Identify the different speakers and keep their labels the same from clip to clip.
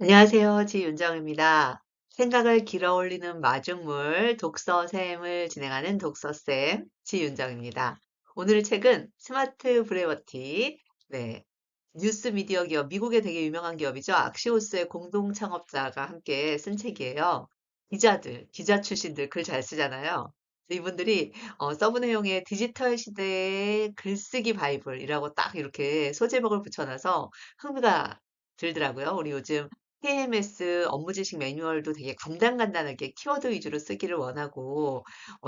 Speaker 1: 안녕하세요. 지윤정입니다. 생각을 길어 올리는 마중물 독서샘을 진행하는 독서쌤 지윤정입니다. 오늘 책은 스마트 브레버티, 네, 뉴스 미디어 기업, 미국의 되게 유명한 기업이죠. 악시오스의 공동 창업자가 함께 쓴 책이에요. 기자 출신들 글 잘 쓰잖아요. 이분들이 서브 내용에 디지털 시대의 글쓰기 바이블이라고 딱 이렇게 소제목을 붙여놔서 흥미가 들더라고요. 우리 요즘 KMS 업무 지식 매뉴얼도 되게 간단간단하게 키워드 위주로 쓰기를 원하고,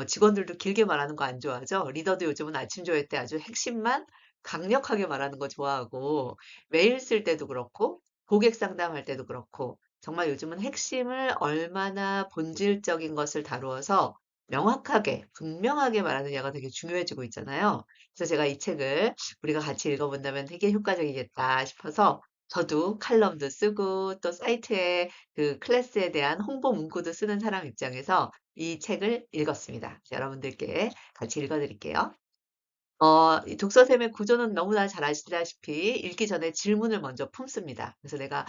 Speaker 1: 직원들도 길게 말하는 거 안 좋아하죠? 리더도 요즘은 아침 조회 때 아주 핵심만 강력하게 말하는 거 좋아하고, 메일 쓸 때도 그렇고, 고객 상담할 때도 그렇고, 정말 요즘은 핵심을 얼마나 본질적인 것을 다루어서 명확하게, 분명하게 말하느냐가 되게 중요해지고 있잖아요. 그래서 제가 이 책을 우리가 같이 읽어본다면 되게 효과적이겠다 싶어서 저도 칼럼도 쓰고 또 사이트에 그 클래스에 대한 홍보 문구도 쓰는 사람 입장에서 이 책을 읽었습니다. 여러분들께 같이 읽어드릴게요. 이 독서샘의 구조는 너무나 잘 아시다시피 읽기 전에 질문을 먼저 품습니다. 그래서 내가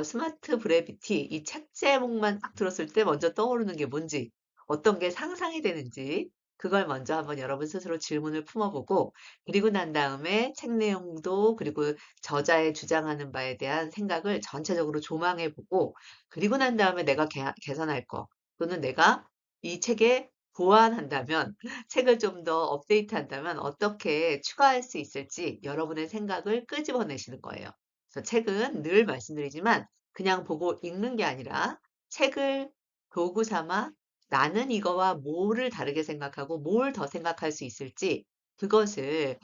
Speaker 1: 스마트 브레비티 이 책 제목만 딱 들었을 때 먼저 떠오르는 게 뭔지, 어떤 게 상상이 되는지 그걸 먼저 한번 여러분 스스로 질문을 품어보고 그리고 난 다음에 책 내용도 그리고 저자의 주장하는 바에 대한 생각을 전체적으로 조망해보고 그리고 난 다음에 내가 개선할 거 또는 내가 이 책에 보완한다면 책을 좀 더 업데이트한다면 어떻게 추가할 수 있을지 여러분의 생각을 끄집어내시는 거예요. 그래서 책은 늘 말씀드리지만 그냥 보고 읽는 게 아니라 책을 도구 삼아 나는 이거와 뭐를 다르게 생각하고 뭘 더 생각할 수 있을지 그것을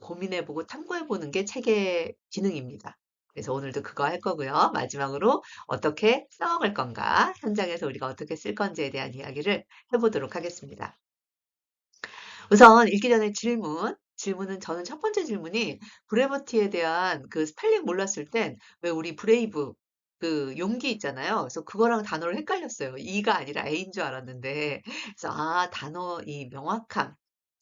Speaker 1: 고민해보고 탐구해보는 게 책의 기능입니다. 그래서 오늘도 그거 할 거고요. 마지막으로 어떻게 써먹을 건가, 현장에서 우리가 어떻게 쓸 건지에 대한 이야기를 해보도록 하겠습니다. 우선 읽기 전에 질문은 저는 첫 번째 질문이 브레버티에 대한 그 스펠링 몰랐을 땐 왜 우리 브레이브 그 용기 있잖아요. 그래서 그거랑 단어를 헷갈렸어요. E가 아니라 A인 줄 알았는데 그래서 단어 이 명확함,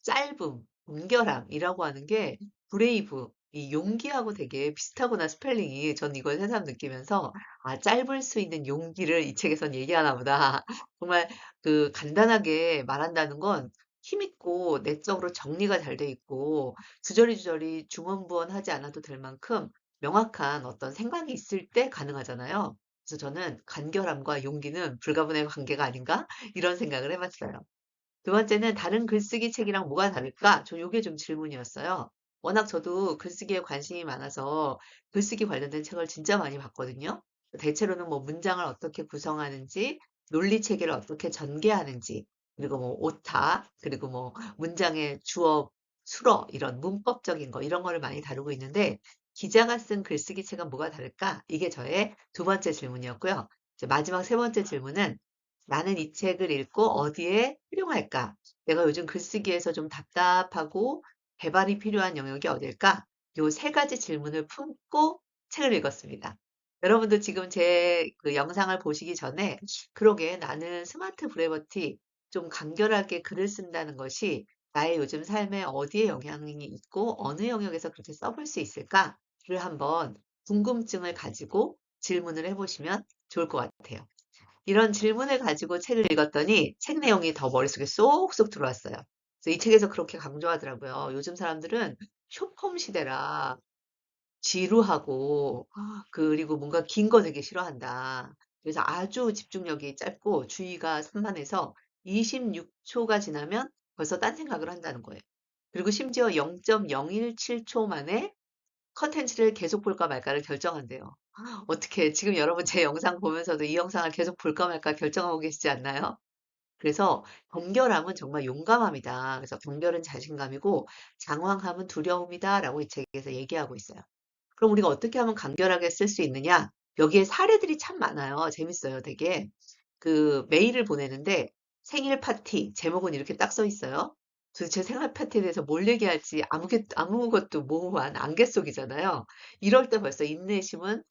Speaker 1: 짧음, 온결함이라고 하는 게 브레이브 이 용기하고 되게 비슷하구나 스펠링이 전 이걸 새삼 느끼면서 짧을 수 있는 용기를 이 책에선 얘기하나 보다. 정말 그 간단하게 말한다는 건 힘있고 내적으로 정리가 잘 돼 있고 주저리주저리 중언부언하지 않아도 될 만큼 명확한 어떤 생각이 있을 때 가능하잖아요. 그래서 저는 간결함과 용기는 불가분의 관계가 아닌가 이런 생각을 해봤어요. 두 번째는 다른 글쓰기 책이랑 뭐가 다를까? 요게 좀 질문이었어요. 워낙 저도 글쓰기에 관심이 많아서 글쓰기 관련된 책을 진짜 많이 봤거든요. 대체로는 뭐 문장을 어떻게 구성하는지, 논리 체계를 어떻게 전개하는지, 그리고 뭐 오타, 그리고 뭐 문장의 주어, 수어 이런 문법적인 거 이런 거를 많이 다루고 있는데 기자가 쓴 글쓰기 책은 뭐가 다를까? 이게 저의 두 번째 질문이었고요. 이제 마지막 세 번째 질문은 나는 이 책을 읽고 어디에 활용할까? 내가 요즘 글쓰기에서 좀 답답하고 개발이 필요한 영역이 어딜까? 요 세 가지 질문을 품고 책을 읽었습니다. 여러분도 지금 제 그 영상을 보시기 전에 그러게 나는 스마트 브레버티 좀 간결하게 글을 쓴다는 것이 나의 요즘 삶에 어디에 영향이 있고 어느 영역에서 그렇게 써볼 수 있을까를 한번 궁금증을 가지고 질문을 해보시면 좋을 것 같아요. 이런 질문을 가지고 책을 읽었더니 책 내용이 더 머릿속에 쏙쏙 들어왔어요. 그래서 이 책에서 그렇게 강조하더라고요. 요즘 사람들은 쇼폼 시대라 지루하고 그리고 뭔가 긴 거 되게 싫어한다. 그래서 아주 집중력이 짧고 주의가 산만해서 26초가 지나면 벌써 딴 생각을 한다는 거예요. 그리고 심지어 0.017초 만에 컨텐츠를 계속 볼까 말까를 결정한대요. 어떻게 지금 여러분 제 영상 보면서도 이 영상을 계속 볼까 말까 결정하고 계시지 않나요? 그래서 경결함은 정말 용감함이다. 그래서 경결은 자신감이고 장황함은 두려움이다라고 이 책에서 얘기하고 있어요. 그럼 우리가 어떻게 하면 간결하게 쓸 수 있느냐? 여기에 사례들이 참 많아요. 재밌어요, 되게. 그 메일을 보내는데 생일 파티 제목은 이렇게 딱 써 있어요. 도대체 생일 파티에 대해서 뭘 얘기할지 아무것도 모호한 안개 속이잖아요. 이럴 때 벌써 인내심은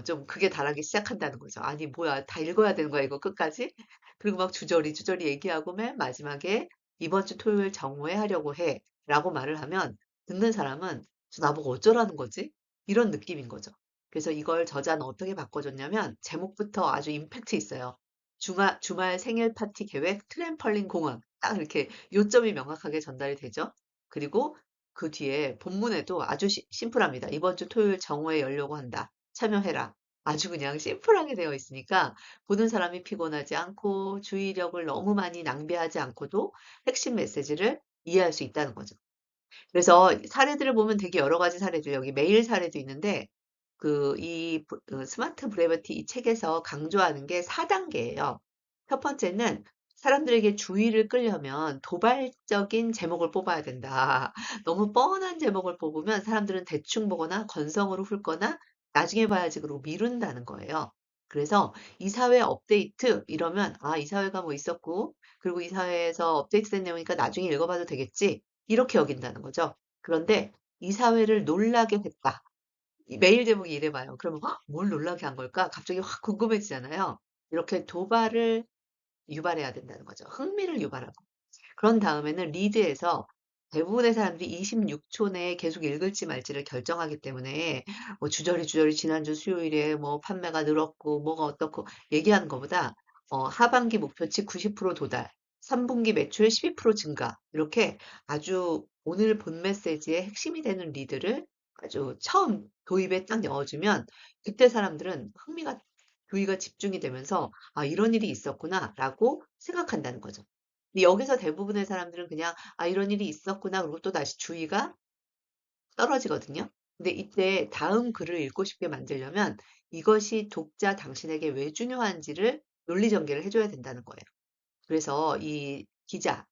Speaker 1: 좀 극에 달하기 시작한다는 거죠. 아니 뭐야 다 읽어야 되는 거야 이거 끝까지? 그리고 막 주저리 얘기하고 맨 마지막에 이번 주 토요일 정오에 하려고 해 라고 말을 하면 듣는 사람은 저 나보고 어쩌라는 거지? 이런 느낌인 거죠. 그래서 이걸 저자는 어떻게 바꿔줬냐면 제목부터 아주 임팩트 있어요. 주말 생일 파티 계획 트램펄린 공원. 딱 이렇게 요점이 명확하게 전달이 되죠. 그리고 그 뒤에 본문에도 아주 심플합니다. 이번 주 토요일 정오에 열려고 한다. 참여해라. 아주 그냥 심플하게 되어 있으니까 보는 사람이 피곤하지 않고 주의력을 너무 많이 낭비하지 않고도 핵심 메시지를 이해할 수 있다는 거죠. 그래서 사례들을 보면 되게 여러 가지 사례들, 여기 메일 사례도 있는데, 스마트 브레버티 이 책에서 강조하는 게 4단계예요. 첫 번째는 사람들에게 주의를 끌려면 도발적인 제목을 뽑아야 된다. 너무 뻔한 제목을 뽑으면 사람들은 대충 보거나 건성으로 훑거나 나중에 봐야지 그러고 미룬다는 거예요. 그래서 이 사회 업데이트 이러면 아, 이 사회가 뭐 있었고 그리고 이 사회에서 업데이트된 내용이니까 나중에 읽어봐도 되겠지. 이렇게 여긴다는 거죠. 그런데 이 사회를 놀라게 했다. 이 메일 제목이 이래봐요. 그러면 뭘 놀라게 한 걸까? 갑자기 확 궁금해지잖아요. 이렇게 도발을 유발해야 된다는 거죠. 흥미를 유발하고. 그런 다음에는 리드에서 대부분의 사람들이 26초 내에 계속 읽을지 말지를 결정하기 때문에 뭐 주저리 지난주 수요일에 뭐 판매가 늘었고 뭐가 어떻고 얘기하는 것보다 하반기 목표치 90% 도달, 3분기 매출 12% 증가 이렇게 아주 오늘 본 메시지의 핵심이 되는 리드를 아주 처음 도입에 딱 넣어주면 그때 사람들은 주의가 집중이 되면서 아, 이런 일이 있었구나라고 생각한다는 거죠. 근데 여기서 대부분의 사람들은 그냥 아, 이런 일이 있었구나. 그리고 또 다시 주의가 떨어지거든요. 근데 이때 다음 글을 읽고 싶게 만들려면 이것이 독자 당신에게 왜 중요한지를 논리 전개를 해줘야 된다는 거예요. 그래서 이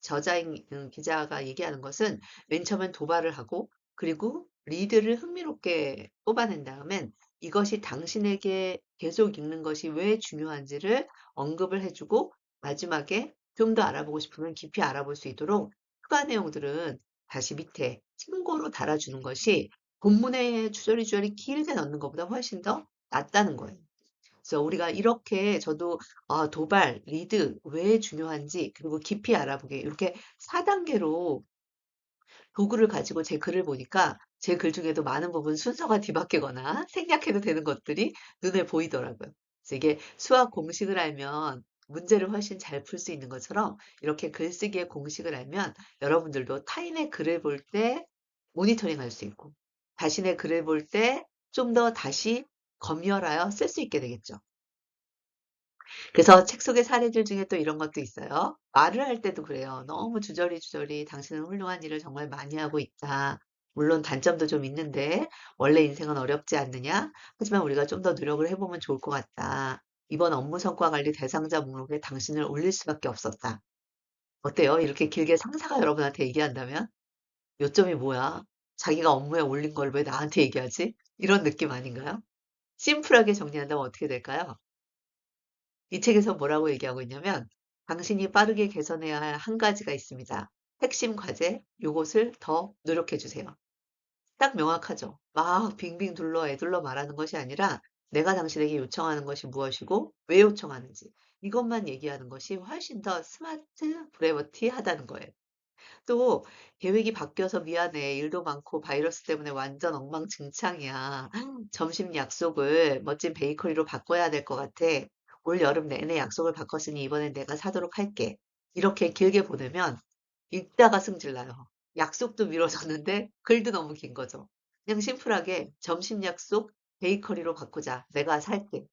Speaker 1: 저자인 기자가 얘기하는 것은 맨 처음엔 도발을 하고 그리고 리드를 흥미롭게 뽑아낸 다음엔 이것이 당신에게 계속 읽는 것이 왜 중요한지를 언급을 해주고 마지막에 좀 더 알아보고 싶으면 깊이 알아볼 수 있도록 추가 내용들은 다시 밑에 참고로 달아주는 것이 본문에 주저리 길게 넣는 것보다 훨씬 더 낫다는 거예요. 그래서 우리가 이렇게 저도 도발, 리드 왜 중요한지 그리고 깊이 알아보게 이렇게 4단계로 도구를 가지고 제 글을 보니까 제 글 중에도 많은 부분 순서가 뒤바뀌거나 생략해도 되는 것들이 눈에 보이더라고요. 그래서 이게 수학 공식을 알면 문제를 훨씬 잘 풀 수 있는 것처럼 이렇게 글쓰기의 공식을 알면 여러분들도 타인의 글을 볼 때 모니터링 할 수 있고 자신의 글을 볼 때 좀 더 다시 검열하여 쓸 수 있게 되겠죠. 그래서 책 속의 사례들 중에 또 이런 것도 있어요. 말을 할 때도 그래요. 너무 주저리 당신은 훌륭한 일을 정말 많이 하고 있다. 물론 단점도 좀 있는데 원래 인생은 어렵지 않느냐? 하지만 우리가 좀 더 노력을 해보면 좋을 것 같다. 이번 업무 성과 관리 대상자 목록에 당신을 올릴 수밖에 없었다. 어때요? 이렇게 길게 상사가 여러분한테 얘기한다면? 요점이 뭐야? 자기가 업무에 올린 걸 왜 나한테 얘기하지? 이런 느낌 아닌가요? 심플하게 정리한다면 어떻게 될까요? 이 책에서 뭐라고 얘기하고 있냐면 당신이 빠르게 개선해야 할 한 가지가 있습니다. 핵심 과제, 요것을 더 노력해 주세요. 딱 명확하죠. 막 빙빙 둘러 애둘러 말하는 것이 아니라 내가 당신에게 요청하는 것이 무엇이고 왜 요청하는지 이것만 얘기하는 것이 훨씬 더 스마트 브레버티하다는 거예요. 또 계획이 바뀌어서 미안해. 일도 많고 바이러스 때문에 완전 엉망진창이야. 점심 약속을 멋진 베이커리로 바꿔야 될 것 같아. 올 여름 내내 약속을 바꿨으니 이번엔 내가 사도록 할게. 이렇게 길게 보내면 읽다가 승질나요. 약속도 미뤄졌는데 글도 너무 긴 거죠. 그냥 심플하게 점심 약속 베이커리로 바꾸자. 내가 살게.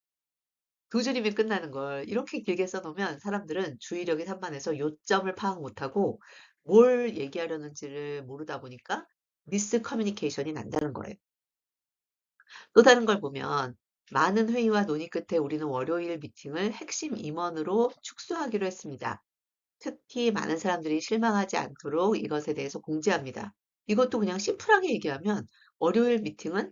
Speaker 1: 두 줄이면 끝나는 걸 이렇게 길게 써놓으면 사람들은 주의력이 산만해서 요점을 파악 못하고 뭘 얘기하려는지를 모르다 보니까 미스 커뮤니케이션이 난다는 거예요. 또 다른 걸 보면 많은 회의와 논의 끝에 우리는 월요일 미팅을 핵심 임원으로 축소하기로 했습니다. 특히 많은 사람들이 실망하지 않도록 이것에 대해서 공지합니다. 이것도 그냥 심플하게 얘기하면 월요일 미팅은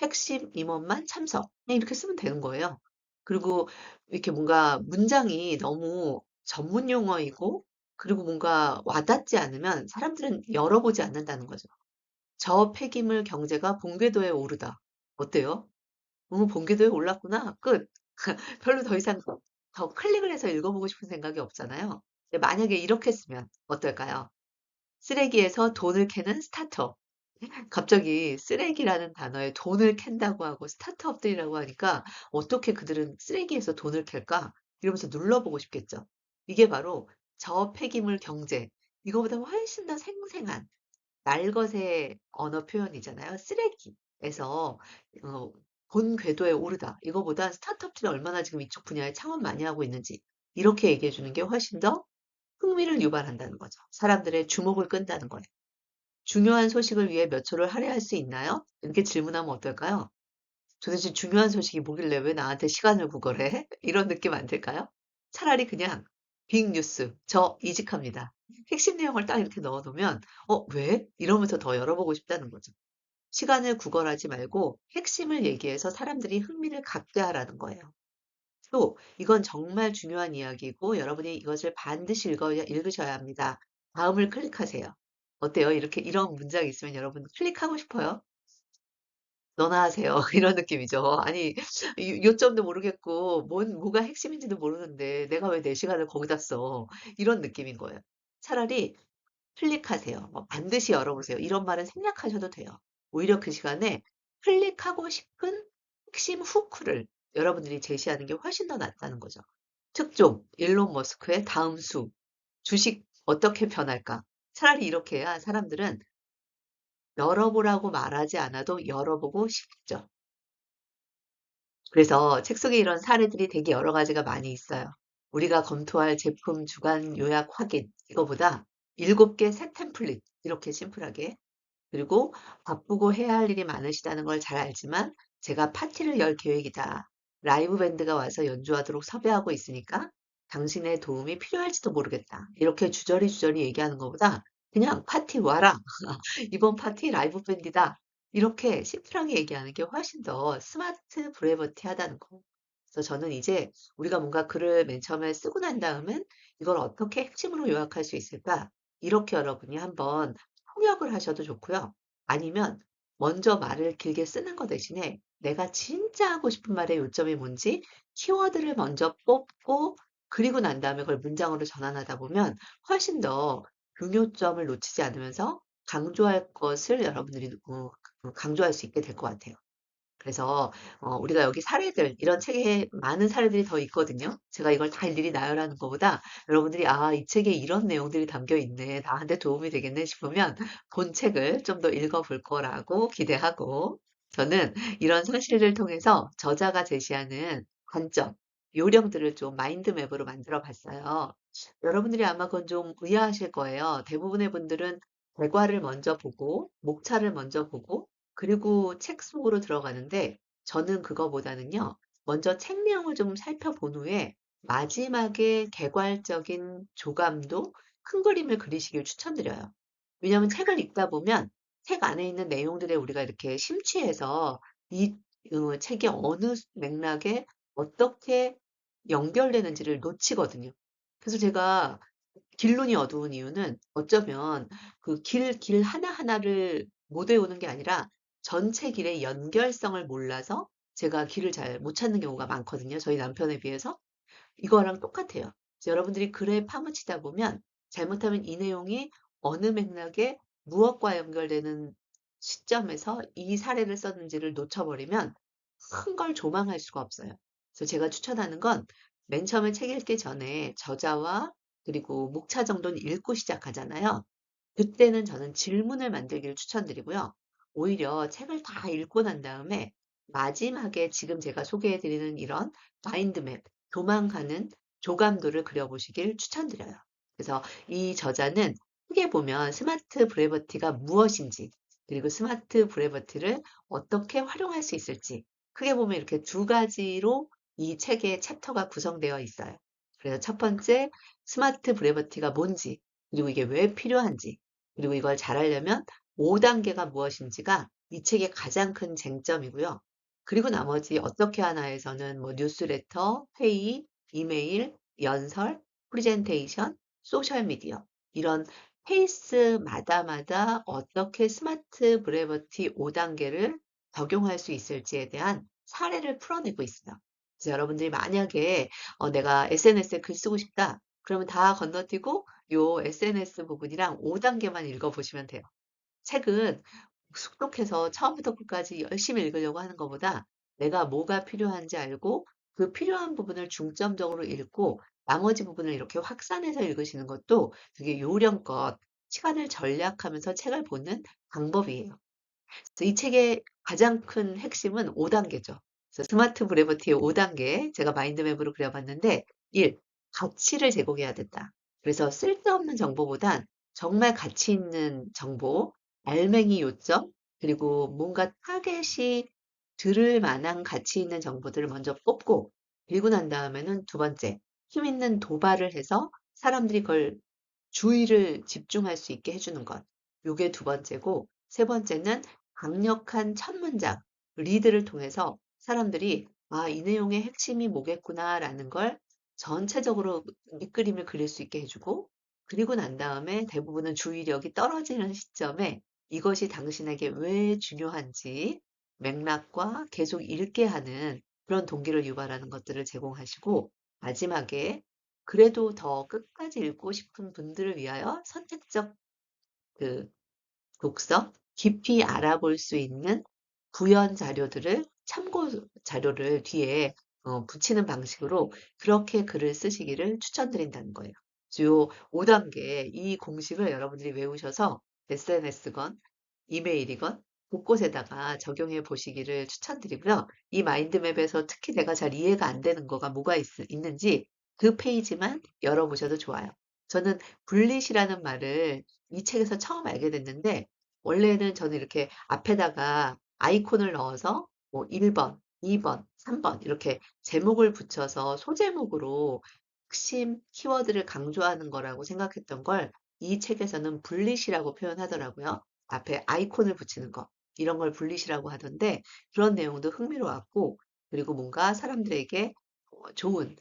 Speaker 1: 핵심 임원만 참석. 그냥 이렇게 쓰면 되는 거예요. 그리고 이렇게 뭔가 문장이 너무 전문 용어이고 그리고 뭔가 와닿지 않으면 사람들은 열어보지 않는다는 거죠. 저 폐기물 경제가 본궤도에 오르다. 어때요? 본궤도에 올랐구나. 끝. 별로 더 이상 더 클릭을 해서 읽어보고 싶은 생각이 없잖아요. 근데 만약에 이렇게 쓰면 어떨까요? 쓰레기에서 돈을 캐는 스타트업. 갑자기 쓰레기라는 단어에 돈을 캔다고 하고 스타트업들이라고 하니까 '어떻게 그들은 쓰레기에서 돈을 캘까?' 이러면서 눌러보고 싶겠죠. 이게 바로 저폐기물 경제, 이거보다 훨씬 더 생생한 날것의 언어 표현이잖아요. 쓰레기에서 어 본 궤도에 오르다. 이거보다 스타트업들이 얼마나 지금 이쪽 분야에 창업 많이 하고 있는지 이렇게 얘기해 주는 게 훨씬 더 흥미를 유발한다는 거죠. 사람들의 주목을 끈다는 거예요. "중요한 소식을 위해 몇 초를 할애할 수 있나요?" 이렇게 질문하면 어떨까요? 도대체 중요한 소식이 뭐길래 왜 나한테 시간을 구걸해? 이런 느낌 안 들까요? 차라리 그냥 빅 뉴스, 저 이직합니다. 핵심 내용을 딱 이렇게 넣어 놓으면 '어 왜?' 이러면서 더 열어보고 싶다는 거죠. 시간을 구걸하지 말고 핵심을 얘기해서 사람들이 흥미를 갖게 하라는 거예요. 또 이건 정말 중요한 이야기고 여러분이 이것을 반드시 읽으셔야 합니다. 다음을 클릭하세요. 어때요? 이렇게 이런 문장이 있으면 여러분 클릭하고 싶어요? 너나 하세요. 이런 느낌이죠. 아니 요점도 모르겠고 뭐가 핵심인지도 모르는데 '내가 왜 내 시간을 거기다 써.' 이런 느낌인 거예요. 차라리 클릭하세요. 반드시 열어보세요. 이런 말은 생략하셔도 돼요. 오히려 그 시간에 클릭하고 싶은 핵심 후크를 여러분들이 제시하는 게 훨씬 더 낫다는 거죠. 특종, 일론 머스크의 다음 수, 주식 어떻게 변할까? 차라리 이렇게 해야 사람들은 열어보라고 말하지 않아도 열어보고 싶죠. 그래서 책 속에 이런 사례들이 되게 여러 가지가 많이 있어요. 우리가 검토할 제품 주간 요약 확인, 이거보다 7개 새 템플릿, 이렇게 심플하게. 그리고 바쁘고 해야 할 일이 많으시다는 걸 잘 알지만 제가 파티를 열 계획이다. 라이브 밴드가 와서 연주하도록 섭외하고 있으니까 당신의 도움이 필요할지도 모르겠다. 이렇게 주저리 얘기하는 것보다 그냥 파티 와라. 이번 파티 라이브 밴드다. 이렇게 심플하게 얘기하는 게 훨씬 더 스마트 브레버티하다는 거. 그래서 저는 이제 우리가 뭔가 글을 맨 처음에 쓰고 난 다음은 이걸 어떻게 핵심으로 요약할 수 있을까? 이렇게 여러분이 한번 통역을 하셔도 좋고요. 아니면 먼저 말을 길게 쓰는 거 대신에 내가 진짜 하고 싶은 말의 요점이 뭔지 키워드를 먼저 뽑고 그리고 난 다음에 그걸 문장으로 전환하다 보면 훨씬 더 중요점을 놓치지 않으면서 강조할 것을 여러분들이 강조할 수 있게 될 것 같아요. 그래서 우리가 여기 사례들 이런 책에 많은 사례들이 더 있거든요. 제가 이걸 다 일일이 나열하는 것보다 여러분들이 '아 이 책에 이런 내용들이 담겨 있네. 나한테 도움이 되겠네.' 싶으면 본 책을 좀 더 읽어 볼 거라고 기대하고 저는 이런 사실을 통해서 저자가 제시하는 관점, 요령들을 좀 마인드맵으로 만들어 봤어요. 여러분들이 아마 그건 좀 의아하실 거예요. 대부분의 분들은 결과를 먼저 보고 목차를 먼저 보고 그리고 책 속으로 들어가는데 저는 그거보다는요. 먼저 책 내용을 좀 살펴본 후에 마지막에 개괄적인 조감도 큰 그림을 그리시길 추천드려요. 왜냐하면 책을 읽다 보면 책 안에 있는 내용들에 우리가 이렇게 심취해서 이 책이 어느 맥락에 어떻게 연결되는지를 놓치거든요. 그래서 제가 길눈이 어두운 이유는 어쩌면 그 길 하나하나를 못 외우는 게 아니라 전체 길의 연결성을 몰라서 제가 길을 잘 못 찾는 경우가 많거든요, 저희 남편에 비해서. 이거랑 똑같아요. 그래서 여러분들이 글에 파묻히다 보면 잘못하면 이 내용이 어느 맥락에 무엇과 연결되는 시점에서 이 사례를 썼는지를 놓쳐버리면 큰 걸 조망할 수가 없어요. 그래서 제가 추천하는 건 맨 처음에 책 읽기 전에 저자와 그리고 목차 정도는 읽고 시작하잖아요. 그때는 저는 질문을 만들기를 추천드리고요. 오히려 책을 다 읽고 난 다음에 마지막에 지금 제가 소개해 드리는 이런 마인드맵, 도망가는 조감도를 그려보시길 추천드려요. 그래서 이 저자는 크게 보면 스마트 브레버티가 무엇인지, 그리고 스마트 브레버티를 어떻게 활용할 수 있을지, 크게 보면 이렇게 두 가지로 이 책의 챕터가 구성되어 있어요. 그래서 첫 번째, 스마트 브레버티가 뭔지, 그리고 이게 왜 필요한지, 그리고 이걸 잘하려면 5단계가 무엇인지가 이 책의 가장 큰 쟁점이고요. 그리고 나머지 어떻게 하나에서는 뭐 뉴스레터, 회의, 이메일, 연설, 프레젠테이션, 소셜미디어 이런 페이스마다마다 어떻게 스마트 브레버티 5단계를 적용할 수 있을지에 대한 사례를 풀어내고 있어요. 그래서 여러분들이 만약에 내가 SNS에 글 쓰고 싶다. 그러면 다 건너뛰고 요 SNS 부분이랑 5단계만 읽어보시면 돼요. 책은 숙독해서 처음부터 끝까지 열심히 읽으려고 하는 것보다 내가 뭐가 필요한지 알고 그 필요한 부분을 중점적으로 읽고 나머지 부분을 이렇게 확산해서 읽으시는 것도 되게 요령껏 시간을 절약하면서 책을 보는 방법이에요. 그래서 이 책의 가장 큰 핵심은 5단계죠. 그래서 스마트 브레버티의 5단계 제가 마인드맵으로 그려봤는데 1. 가치를 제공해야 된다. 그래서 쓸데없는 정보보단 정말 가치 있는 정보, 알맹이 요점, 그리고 뭔가 타겟이 들을 만한 가치 있는 정보들을 먼저 뽑고 그리고 난 다음에는 두 번째, 힘 있는 도발을 해서 사람들이 그걸 주의를 집중할 수 있게 해주는 것. 요게 두 번째고, 세 번째는 강력한 첫 문장, 리드를 통해서 사람들이 아, 이 내용의 핵심이 뭐겠구나라는 걸 전체적으로 밑그림을 그릴 수 있게 해주고, 그리고 난 다음에 대부분은 주의력이 떨어지는 시점에 이것이 당신에게 왜 중요한지 맥락과 계속 읽게 하는 그런 동기를 유발하는 것들을 제공하시고, 마지막에 그래도 더 끝까지 읽고 싶은 분들을 위하여 선택적 그 독서, 깊이 알아볼 수 있는 구현 자료들을 참고 자료를 뒤에 붙이는 방식으로 그렇게 글을 쓰시기를 추천드린다는 거예요. 요 5단계 이 공식을 여러분들이 외우셔서 SNS건 이메일이건 곳곳에다가 적용해 보시기를 추천드리고요. 이 마인드맵에서 특히 내가 잘 이해가 안 되는 거가 뭐가 있는지 그 페이지만 열어보셔도 좋아요. 저는 분릿이라는 말을 이 책에서 처음 알게 됐는데 원래는 저는 이렇게 앞에다가 아이콘을 넣어서 뭐 1번, 2번, 3번 이렇게 제목을 붙여서 소제목으로 핵심 키워드를 강조하는 거라고 생각했던 걸 이 책에서는 분릿이라고 표현하더라고요. 앞에 아이콘을 붙이는 거. 이런 걸 분릿이라고 하던데 그런 내용도 흥미로웠고 그리고 뭔가 사람들에게 좋은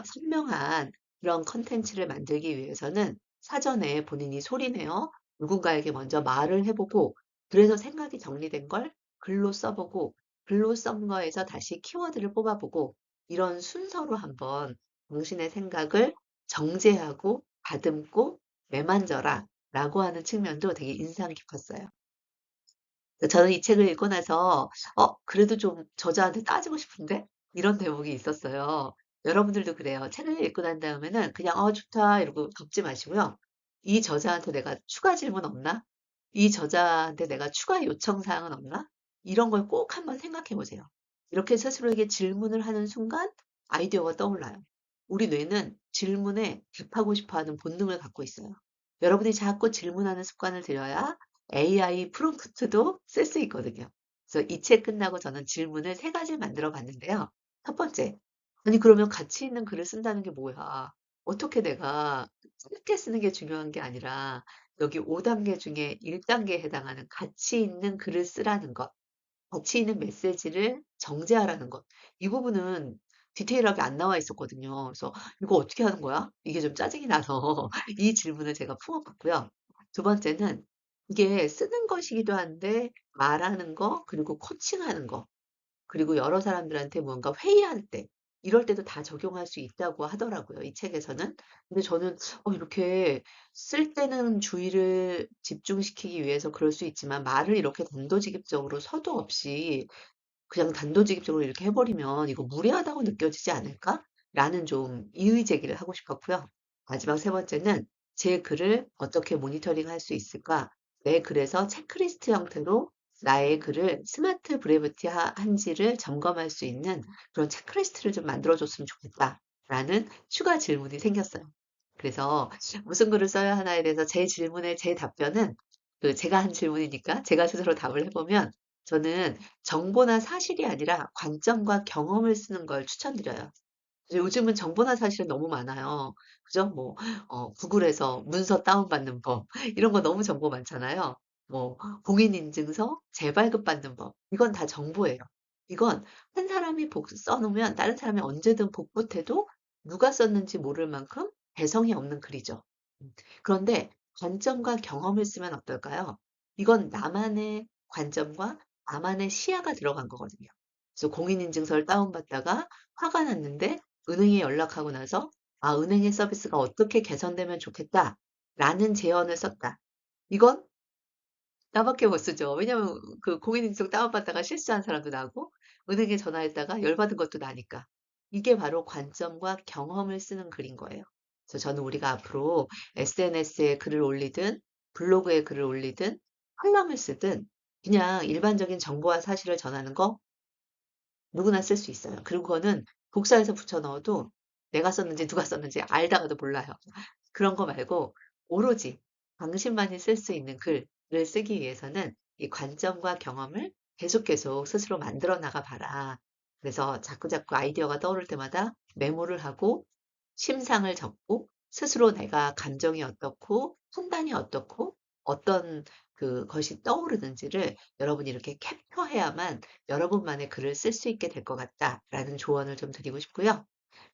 Speaker 1: 선명한 그런 컨텐츠를 만들기 위해서는 사전에 본인이 소리내어 누군가에게 먼저 말을 해보고 그래서 생각이 정리된 걸 글로 써보고 글로 쓴 거에서 다시 키워드를 뽑아보고 이런 순서로 한번 당신의 생각을 정제하고 다듬고 매만져라 라고 하는 측면도 되게 인상 깊었어요. 저는 이 책을 읽고 나서 그래도 좀 저자한테 따지고 싶은데? 이런 대목이 있었어요. 여러분들도 그래요. 책을 읽고 난 다음에는 그냥 좋다 이러고 덮지 마시고요. 이 저자한테 내가 추가 질문 없나? 이 저자한테 내가 추가 요청 사항은 없나? 이런 걸 꼭 한번 생각해 보세요. 이렇게 스스로에게 질문을 하는 순간 아이디어가 떠올라요. 우리 뇌는 질문에 답하고 싶어 하는 본능을 갖고 있어요. 여러분이 자꾸 질문하는 습관을 들여야 AI 프롬프트도 쓸 수 있거든요. 그래서 이 책 끝나고 저는 질문을 세 가지 만들어 봤는데요. 첫 번째, 아니 그러면 가치 있는 글을 쓴다는 게 뭐야? 어떻게 내가 짧게 쓰는 게 중요한 게 아니라 여기 5단계 중에 1단계에 해당하는 가치 있는 글을 쓰라는 것, 가치 있는 메시지를 정제하라는 것. 이 부분은 디테일하게 안 나와 있었거든요. 그래서 이거 어떻게 하는 거야? 이게 좀 짜증이 나서 이 질문을 제가 품어봤고요. 두 번째는 이게 쓰는 것이기도 한데 말하는 거, 그리고 코칭하는 거, 그리고 여러 사람들한테 뭔가 회의할 때, 이럴 때도 다 적용할 수 있다고 하더라고요. 이 책에서는. 근데 저는 이렇게 쓸 때는 주의를 집중시키기 위해서 그럴 수 있지만 말을 이렇게 단도직입적으로 서도 없이 그냥 단도직입적으로 이렇게 해버리면 이거 무례하다고 느껴지지 않을까? 라는 좀 이의 제기를 하고 싶었고요. 마지막 세 번째는 제 글을 어떻게 모니터링 할 수 있을까? 내 글에서 체크리스트 형태로 나의 글을 스마트 브레이브티 한지를 점검할 수 있는 그런 체크리스트를 좀 만들어줬으면 좋겠다. 라는 추가 질문이 생겼어요. 그래서 무슨 글을 써야 하나에 대해서 제 질문에 제 답변은 제가 한 질문이니까 제가 스스로 답을 해보면 저는 정보나 사실이 아니라 관점과 경험을 쓰는 걸 추천드려요. 요즘은 정보나 사실은 너무 많아요. 그죠? 뭐, 구글에서 문서 다운받는 법, 이런 거 너무 정보 많잖아요. 뭐, 공인인증서 재발급받는 법, 이건 다 정보예요. 이건 한 사람이 써놓으면 다른 사람이 언제든 복붙해도 누가 썼는지 모를 만큼 개성이 없는 글이죠. 그런데 관점과 경험을 쓰면 어떨까요? 이건 나만의 관점과 나만의 시야가 들어간 거거든요. 그래서 공인인증서를 다운받다가 화가 났는데 은행에 연락하고 나서 은행의 서비스가 어떻게 개선되면 좋겠다 라는 제언을 썼다. 이건 나밖에 못 쓰죠. 왜냐면 그 공인인증 다운받다가 실수한 사람도 나고 은행에 전화했다가 열받은 것도 나니까. 이게 바로 관점과 경험을 쓰는 글인 거예요. 그래서 저는 우리가 앞으로 SNS에 글을 올리든 블로그에 글을 올리든 칼럼을 쓰든 그냥 일반적인 정보와 사실을 전하는 거 누구나 쓸 수 있어요. 그리고 그거는 복사해서 붙여 넣어도 내가 썼는지 누가 썼는지 알다가도 몰라요. 그런 거 말고 오로지 당신만이 쓸 수 있는 글을 쓰기 위해서는 이 관점과 경험을 계속 스스로 만들어 나가 봐라. 그래서 자꾸자꾸 아이디어가 떠오를 때마다 메모를 하고 심상을 적고 스스로 내가 감정이 어떻고 판단이 어떻고 어떤 그것이 떠오르는지를 여러분이 이렇게 캡처해야만 여러분만의 글을 쓸 수 있게 될 것 같다라는 조언을 좀 드리고 싶고요.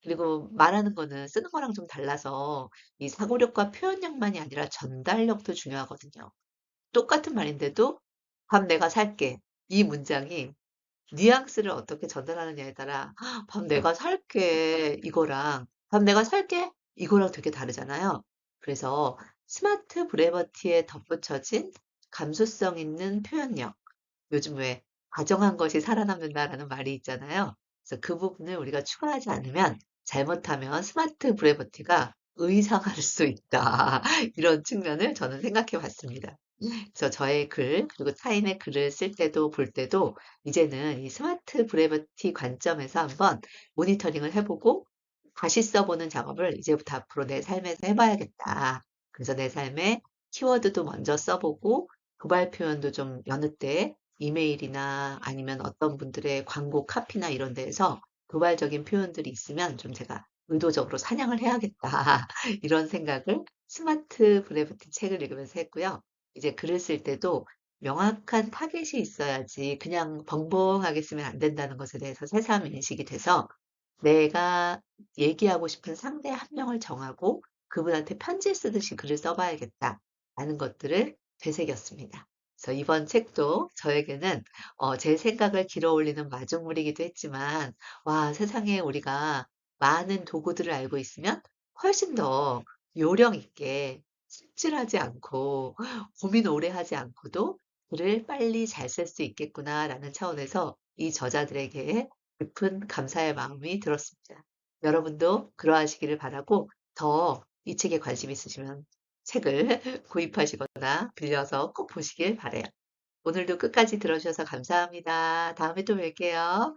Speaker 1: 그리고 말하는 거는 쓰는 거랑 좀 달라서 이 사고력과 표현력만이 아니라 전달력도 중요하거든요. 똑같은 말인데도 밥 내가 살게. 이 문장이 뉘앙스를 어떻게 전달하느냐에 따라 밥 내가 살게 이거랑 밥 내가 살게 이거랑 되게 다르잖아요. 그래서 스마트 브레버티에 덧붙여진 감수성 있는 표현력. 요즘 왜 "다정한 것이 살아남는다."라는 말이 있잖아요. 그래서 그 부분을 우리가 추가하지 않으면 잘못하면 스마트 브레버티가 의상할 수 있다. 이런 측면을 저는 생각해 봤습니다. 그래서 저의 글, 그리고 타인의 글을 쓸 때도 볼 때도 이제는 이 스마트 브레버티 관점에서 한번 모니터링을 해보고 다시 써보는 작업을 이제부터 앞으로 내 삶에서 해봐야겠다. 그래서 내 삶에 키워드도 먼저 써보고 도발 표현도 좀 여느 때 이메일이나 아니면 어떤 분들의 광고 카피나 이런 데에서 도발적인 표현들이 있으면 좀 제가 의도적으로 사냥을 해야겠다. 이런 생각을 스마트 브레버티 책을 읽으면서 했고요. 이제 글을 쓸 때도 명확한 타겟이 있어야지 그냥 벙벙하게 쓰면 안 된다는 것에 대해서 새삼 인식이 돼서 내가 얘기하고 싶은 상대 한 명을 정하고 그분한테 편지 쓰듯이 글을 써봐야겠다라는 것들을 되새겼습니다. 그래서 이번 책도 저에게는 제 생각을 길어올리는 마중물이기도 했지만 와, 세상에 우리가 많은 도구들을 알고 있으면 훨씬 더 요령 있게 색칠하지 않고 고민 오래 하지 않고도 글을 빨리 잘 쓸 수 있겠구나라는 차원에서 이 저자들에게 깊은 감사의 마음이 들었습니다. 여러분도 그러하시기를 바라고 더 이 책에 관심 있으시면 책을 구입하시거나 빌려서 꼭 보시길 바라요. 오늘도 끝까지 들어주셔서 감사합니다. 다음에 또 뵐게요.